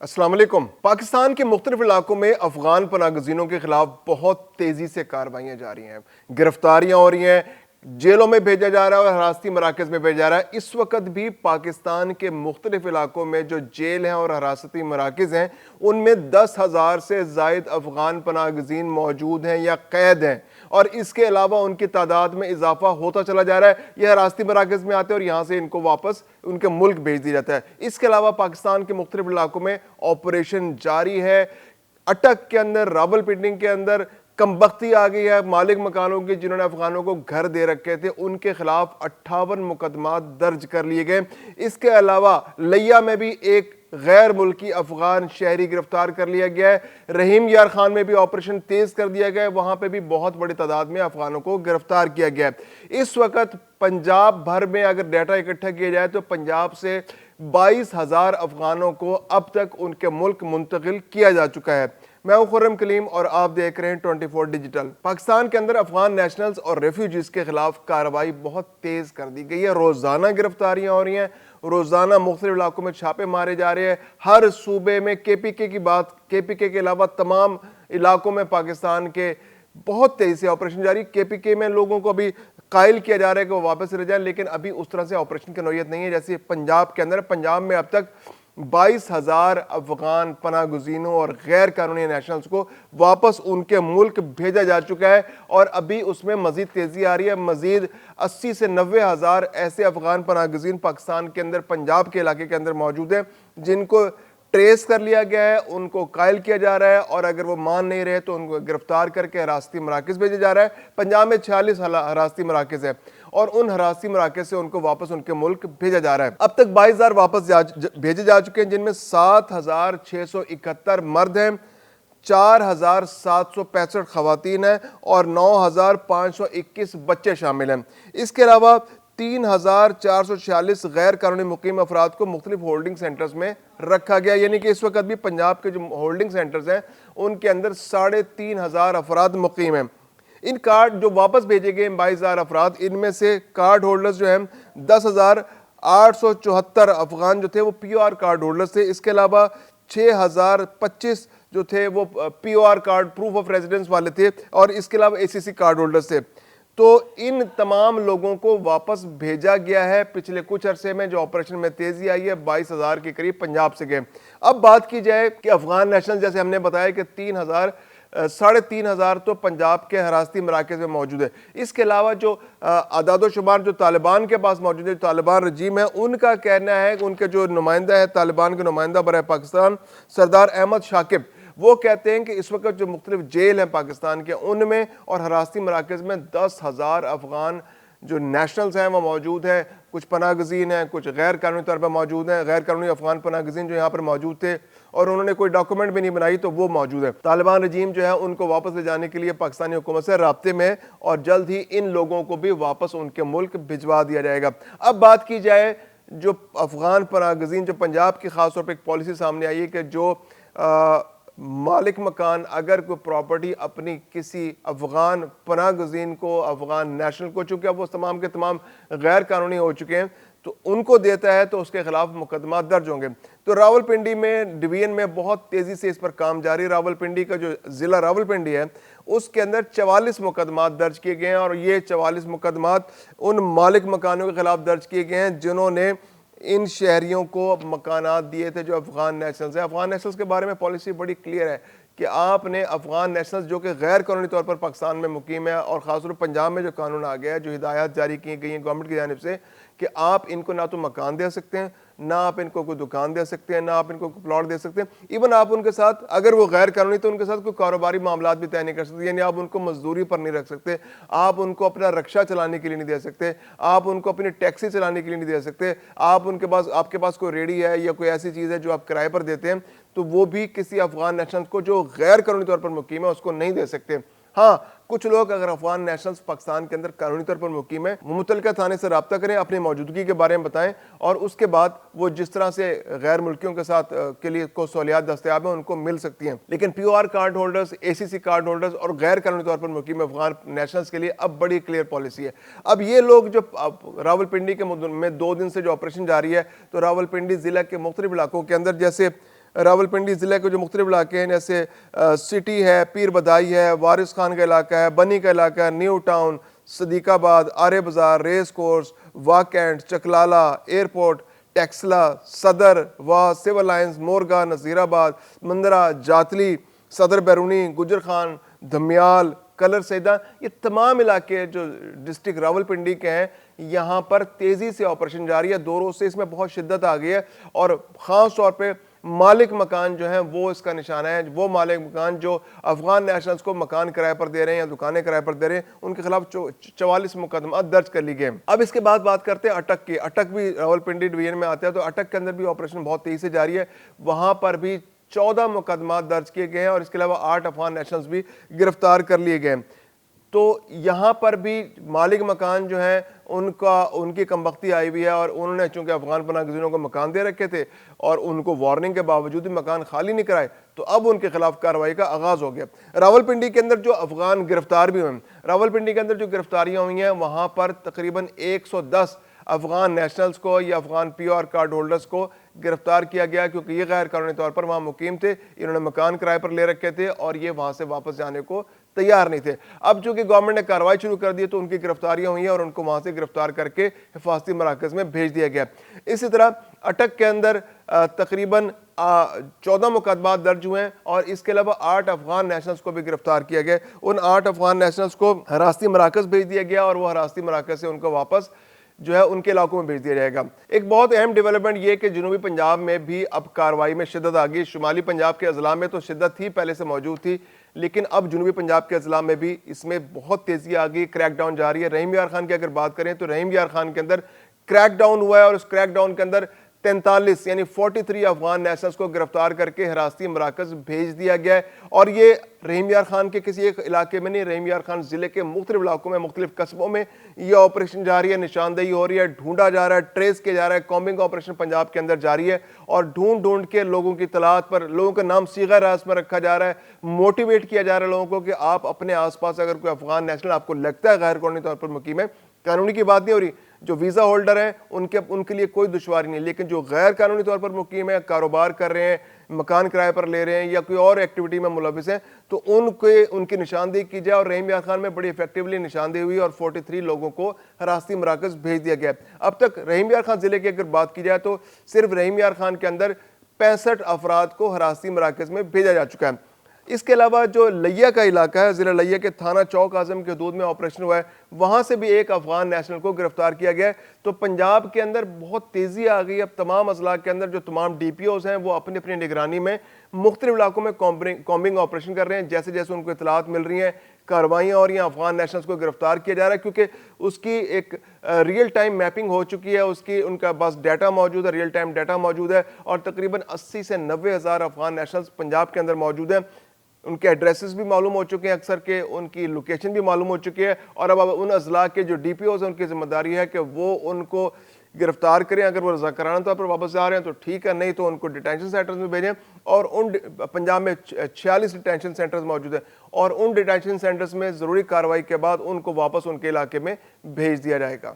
अस्सलाम वालेकुम। पाकिस्तान के मुख्तलिफ इलाकों में अफगान पनागज़ीनों के खिलाफ बहुत तेजी से कार्रवाइयाँ जारी हैं, गिरफ्तारियाँ हो रही हैं, जेलों में भेजा जा रहा है और हिरासती मराकज़ में भेजा जा रहा है। इस वक्त भी पाकिस्तान के मुख्तलिफ इलाकों में जो जेल हैं और हिरासती मराकज़ हैं, उनमें 10,000 से ज़ायद अफगान पनागज़ीन मौजूद हैं या कैद हैं और इसके अलावा उनकी तादाद में इजाफा होता चला जा रहा है। यह हिरासती मराकज़ में आते हैं और यहाँ से इनको वापस उनके मुल्क भेज दिया जाता है। इसके अलावा पाकिस्तान के मुख्तलिफ इलाकों में ऑपरेशन जारी है। अटक के अंदर, रावलपिंडी के अंदर कमबख्ती आ गई है मालिक मकानों की, जिन्होंने अफगानों को घर दे रखे थे, उनके खिलाफ 58 मुकदमा दर्ज कर लिए गए। इसके अलावा लिया में भी एक गैर मुल्की अफगान शहरी गिरफ्तार कर लिया गया है। रहीम यार खान में भी ऑपरेशन तेज कर दिया गया है, वहां पे भी बहुत बड़ी तादाद में अफगानों को गिरफ्तार किया गया है। इस वक्त पंजाब भर में अगर डाटा इकट्ठा किया जाए तो पंजाब से 22,000 अफगानों को अब तक उनके मुल्क मुंतकिल किया जा चुका है। मैं हूं खुर्रम कलीम और आप देख रहे हैं 24 डिजिटल। पाकिस्तान के अंदर अफगान नेशनल्स और रेफ्यूजीज के खिलाफ कार्रवाई बहुत तेज कर दी गई है। रोजाना गिरफ्तारियां हो रही हैं, रोजाना मुख्तलिफ इलाकों में छापे मारे जा रहे हैं। हर सूबे में केपीके की बात, केपीके के अलावा तमाम इलाकों में पाकिस्तान के बहुत तेजी से ऑपरेशन जारी। केपीके में लोगों को अभी कायल किया जा रहा है कि वो वापस रह जाए, लेकिन अभी उस तरह से ऑपरेशन की नौयत नहीं है जैसे पंजाब के अंदर। पंजाब में अब तक 22,000 अफगान पनागुज़ीनों और गैर कानूनी नेशनल्स को वापस उनके मुल्क भेजा जा चुका है और अभी उसमें मजीद तेजी आ रही है। मजीद 80 से 90,000 ऐसे अफगान पनागुज़ीन पाकिस्तान के अंदर, पंजाब के इलाके के अंदर मौजूद हैं, जिनको ट्रेस कर लिया गया है, उनको कायल किया जा रहा है और अगर वो मान नहीं रहे तो उनको गिरफ्तार करके हिरासती मराकज़ भेजा जा रहा है। पंजाब में 46 हिरासती मराकज़ है और उन हिरासती मराकज़ से उनको वापस उनके मुल्क भेजा जा रहा है। अब तक 22,000 वापस भेजे जा चुके हैं, जिनमें 7,671 मर्द हैं, 4,765 खवातीन हैं और 9,521 बच्चे शामिल हैं। इसके अलावा 3,446 गैर कानूनी मुकीम अफराद को मुख्तलिफ होल्डिंग सेंटर्स में रखा गया। यानी कि इस वक्त भी पंजाब के जो होल्डिंग सेंटर्स हैं उनके अंदर 3,500 अफराद मुकीम हैं। इन कार्ड जो वापस भेजे गए 22,000 अफराद, इनमें से कार्ड होल्डर्स जो हैं 10,874 अफगान जो थे वो POR कार्ड होल्डर्स थे। इसके अलावा 6,025 जो थे वो POR card, proof of residence वाले थे और इसके अलावा ACC कार्ड होल्डर्स थे। तो इन तमाम लोगों को वापस भेजा गया है। पिछले कुछ अरसे में जो ऑपरेशन में तेजी आई है, 22,000 के करीब पंजाब से गए। अब बात की जाए कि अफगान नेशनल, जैसे हमने बताया कि 3,000 तो पंजाब के हिरासती मराकज़ में मौजूद है। इसके अलावा जो आदादो शुमार जो तालिबान के पास मौजूद है, तालिबान रजीम है, उनका कहना है कि उनके जो नुमाइंदा है, तालिबान के नुमाइंदा बराए पाकिस्तान सरदार अहमद शाकिब, वो कहते हैं कि इस वक्त जो मुख्तलिफ जेल हैं पाकिस्तान के, उनमें और हिरासती मराकज़ में 10,000 अफगान जो नेशनल्स हैं वो मौजूद हैं। कुछ पनागज़ीन हैं, कुछ गैर कानूनी तौर पर मौजूद हैं। गैर कानूनी अफगान पनागज़ीन जो यहाँ पर मौजूद थे और उन्होंने कोई डॉक्यूमेंट भी नहीं बनाई तो वो मौजूद है। तालिबान रजीम जो है उनको वापस ले जाने के लिए पाकिस्तानी हुकूमत से राब्ते में और जल्द ही इन लोगों को भी वापस उनके मुल्क भिजवा दिया जाएगा। अब बात की जाए जो अफगान पनागज़ीन, जो पंजाब की खासतौर पर एक पॉलिसी सामने आई है कि जो मालिक मकान अगर कोई प्रॉपर्टी अपनी किसी अफगान पनागज़ीन को, अफगान नेशनल को, चूँकि अब वो तमाम के तमाम गैर कानूनी हो चुके हैं, तो उनको देता है तो उसके खिलाफ मुकदमा दर्ज होंगे। तो रावलपिंडी में डिवीजन में बहुत तेज़ी से इस पर काम जारी। रावलपिंडी का जो ज़िला रावलपिंडी है उसके अंदर 44 मुकदमा दर्ज किए गए हैं और ये 44 मुकदमा उन मालिक मकानों के खिलाफ दर्ज किए गए हैं जिन्होंने इन शहरियों को मकानात दिए थे जो अफगान नेशनल्स हैं। अफगान नेशनल्स के बारे में पॉलिसी बड़ी क्लियर है कि आपने अफगान नेशनल्स जो कि गैर कानूनी तौर पर पाकिस्तान में मुकीम है और ख़ासतौर पर पंजाब में जो कानून आ गया है, जो हिदायत जारी की गई हैं गवर्नमेंट की जानिब से कि आप इनको ना तो मकान दे सकते हैं, ना आप इनको कोई दुकान दे सकते हैं, ना आप इनको कोई प्लॉट दे सकते हैं। इवन आप उनके साथ, अगर वो गैर कानूनी, तो उनके साथ कोई कारोबारी मामला भी तय नहीं कर सकते। यानी आप उनको मजदूरी पर नहीं रख सकते, आप उनको अपना रक्षा चलाने के लिए नहीं दे सकते, आप उनको अपनी टैक्सी चलाने के लिए नहीं दे सकते, आप उनके पास, आपके पास कोई रेडी है या कोई ऐसी चीज़ है जो आप किराए पर देते हैं, तो वो भी किसी अफगान नेशनल को जो गैर कानूनी तौर पर मुकीम है उसको नहीं दे सकते। हाँ, कुछ लोग अगर अफगान नेशनल्स पाकिस्तान के अंदर कानूनी तौर पर मुकीम है, मुतल्लिका थाने से रब्ता करें, अपनी मौजूदगी के बारे में बताएं और उसके बाद वो जिस तरह से गैर मुल्कियों के साथ के लिए को सहूलियात दस्तयाब हैं उनको मिल सकती हैं। लेकिन POR card holders, ACC card holders और गैर कानूनी तौर पर मुकीम अफगान नेशनल्स के लिए अब बड़ी क्लियर पॉलिसी है। अब ये लोग जो रावलपिंडी के में 2 दिन से जो ऑपरेशन जारी है, तो रावलपिंडी ज़िला के मुख्तलिफ इलाकों के अंदर, जैसे रावलपिंडी ज़िले के जो मुख्तलिफ इलाके हैं, जैसे सिटी है, पीर बदाई है, वारिस खान का इलाका है, बनी का इलाका है, new town, Sadiqabad, Arya Bazaar, race course, वाकैंड, चकलाला, एयरपोर्ट, टेक्सला, सदर व सिविल लाइन्स, मोरगा, नज़ीराबाद, मंदरा, जातली, सदर बैरूनी, गुजर खान, धमियाल, कलर सैदा, ये तमाम इलाके जो डिस्ट्रिक्ट रावलपिंडी के हैं, यहाँ पर तेज़ी से ऑपरेशन जारी है। 2 रोज़ से इसमें बहुत शिद्दत आ गई है और ख़ास तौर पे मालिक मकान जो हैं वो इसका निशाना है। वो मालिक मकान जो अफगान नेशनल्स को मकान किराए पर दे रहे हैं या दुकानें किराए पर दे रहे हैं, उनके खिलाफ 44 मुकदमा दर्ज कर ली गए। अब इसके बाद बात करते हैं अटक की। अटक भी रावलपिंडी डिवीजन में आता है, तो अटक के अंदर भी ऑपरेशन बहुत तेज़ी से जारी है। वहाँ पर भी 14 मुकदमा दर्ज किए गए हैं और इसके अलावा 8 अफगान नेशनल्स भी गिरफ्तार कर लिए गए। तो यहाँ पर भी मालिक मकान जो है उनकी कमबख्ती आई हुई है और उन्होंने चूंकि अफगान पनाह गज़ीनों को मकान दे रखे थे और उनको वार्निंग के बावजूद भी मकान खाली नहीं कराए, तो अब उनके खिलाफ कार्रवाई का आगाज़ हो गया। रावलपिंडी के अंदर जो अफगान गिरफ्तार भी हुए, रावलपिंडी के अंदर जो गिरफ्तारियाँ हुई हैं वहाँ पर तकरीबन 110 अफगान नेशनल्स को या अफगान PR कार्ड होल्डर्स को गिरफ्तार किया गया, क्योंकि ये गैर कानूनी तौर पर वहाँ मुकीम थे, इन्होंने मकान किराए पर ले रखे थे और ये वहाँ से वापस जाने को तैयार नहीं थे। अब चूंकि गवर्नमेंट ने कार्रवाई शुरू कर दी तो उनकी गिरफ्तारियां हुई हैं और उनको वहाँ से गिरफ्तार करके हिफाजती मराकज़ में भेज दिया गया। इसी तरह अटक के अंदर तकरीबन 14 मुकदमा दर्ज हुए हैं और इसके अलावा 8 अफगान नेशनल्स को भी गिरफ्तार किया गया। उन 8 अफगान नेशनल्स को हिरासती मराकज़ भेज दिया गया और वो हिरासती मराकज़ से उनको वापस जो है उनके इलाकों में भेज दिया जाएगा। एक बहुत अहम डेवलपमेंट ये कि जनूबी पंजाब में भी अब कार्रवाई में शिद्दत आ गई। शुमाली पंजाब के अजला में तो शिद्दत थी, पहले से मौजूद थी, लेकिन अब जनूबी पंजाब के अजला में भी इसमें बहुत तेज़ी आ गई, क्रैकडाउन जारी है। रहीम यार खान की अगर बात करें तो रहीम यार खान के अंदर क्रैकडाउन हुआ है और उस क्रैकडाउन के अंदर 43 यानी 43 अफगान नेशनल्स को गिरफ्तार करके हिरासती मराकज़ भेज दिया गया है। और ये रहीम यार खान के किसी एक इलाके में नहीं, रहीम यार खान ज़िले के मुख्तलिफ इलाकों में, मुख्तलिफ कस्बों में ये ऑपरेशन जारी है, निशानदेही हो रही है, ढूंढा जा रहा है, ट्रेस किया जा रहा है। कॉम्बिंग ऑपरेशन पंजाब के अंदर जारी है और ढूंढ ढूंढ के लोगों की तलाश पर लोगों का नाम सीगा रास में रखा जा रहा है, मोटिवेट किया जा रहा है लोगों को कि आप अपने आसपास अगर कोई अफगान नेशनल आपको लगता है गैर कानूनी तौर पर मुकीम है, कानूनी की बात नहीं हो रही, जो वीज़ा होल्डर हैं उनके लिए कोई दुश्वारी नहीं, लेकिन जो गैर कानूनी तौर पर मुकीम है, कारोबार कर रहे हैं, मकान किराए पर ले रहे हैं या कोई और एक्टिविटी में मुलविस हैं, तो उनकी निशानदेही की जाए। और रहीम यार खान में बड़ी इफेक्टिवली निशानदेही हुई और 43 लोगों को हिरासती मराकज़ भेज दिया गया। अब तक रहीम यार खान ज़िले की अगर बात की जाए तो सिर्फ रहीम यार खान के अंदर 65 अफराद को हिरासती मराकज़ में भेजा जा चुका है। इसके अलावा जो लिया का इलाका है, ज़िला लिया के थाना चौक आज़म के हदूद में ऑपरेशन हुआ है, वहाँ से भी एक अफगान नेशनल को गिरफ्तार किया गया है। तो पंजाब के अंदर बहुत तेज़ी आ गई। अब तमाम अजला के अंदर जो तमाम DPOs हैं वो अपनी अपनी निगरानी में मुख्तलिफ इलाकों में कॉम्बिंग ऑपरेशन कर रहे हैं। जैसे जैसे उनको इतलात मिल रही हैं, कार्रवाइयाँ और यहाँ अफगान नेशनल्स को गिरफ्तार किया जा रहा है, क्योंकि उसकी एक रियल टाइम मैपिंग हो चुकी है, उनका बस डाटा मौजूद है, रियल टाइम डाटा मौजूद है और तकरीबन 80 से 90 हज़ार अफगान नेशनल्स पंजाब के अंदर मौजूद हैं। उनके एड्रेसेस भी मालूम हो चुके हैं, अक्सर के उनकी लोकेशन भी मालूम हो चुकी है और अब उन अजला के जो DPOs हैं उनकी जिम्मेदारी है कि वो उनको गिरफ्तार करें। अगर वो रज़ाकाराना तौर पर वापस जा रहे हैं तो ठीक है, नहीं तो उनको डिटेंशन सेंटर्स में भेजें। और उन पंजाब में 46 डिटेंशन सेंटर्स मौजूद हैं और उन डिटेंशन सेंटर्स में ज़रूरी कार्रवाई के बाद उनको वापस उनके इलाके में भेज दिया जाएगा।